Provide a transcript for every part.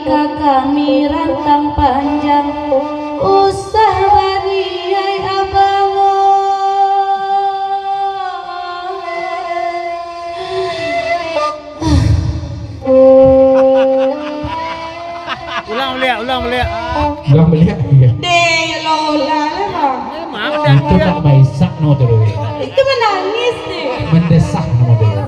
ka kami rantang panjang usah bariai abango. Ulang belia. Iya. Deh lola lah. Itu nak maisak no dulu. Itu menangis deh. Mendesak no dulu.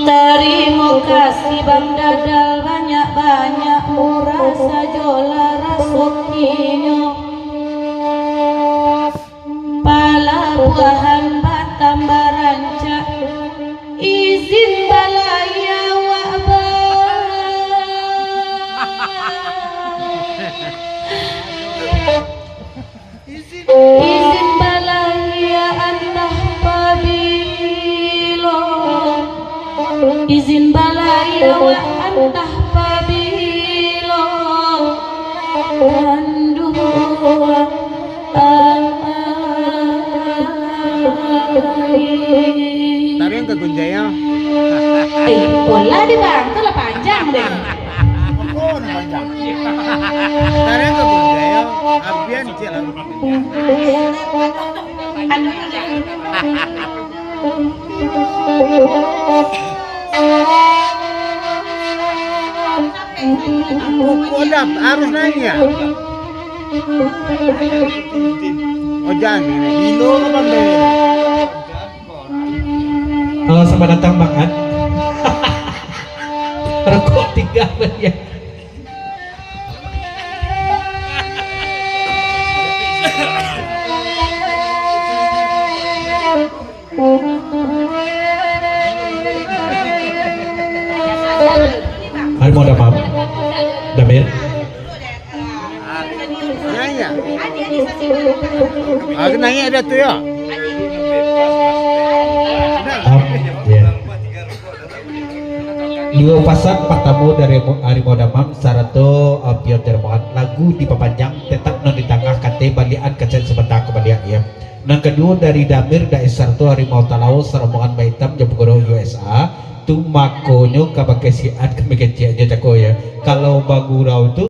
Terima kasih Bang Dadal, banyak-banyak murah sajola rasukinyo. Palabuhan Batam Baranca izin balaya izin balaya antah pabilo, izin balaya wa antah pabilo kandua Tarian ke Gunjaya. Bola di bangku lah panjang deh. Oh, panjang. Tarian ke Gunjaya. Abian jalan. Kodap harus nanya. Oh jangan ini. Dino apa bang? Halo, selamat datang Bang An. Rokok 3 ya. Hari mau damam. Damir. Nanya. Aku nanya ada tuh ya. Ya. Dua pasang patamu dari Harimau Damam Sarato Pion Termohan lagu dipapanjang tetap non di tengah kate balian kecil sebentar kembalian ya. Yang kedua dari Damir dari Sarto Harimau Talau Serombongan Baitam Jepugoro USA tu makonyo kabakesian kemikeciannya cako ya. Kalau bagurau tu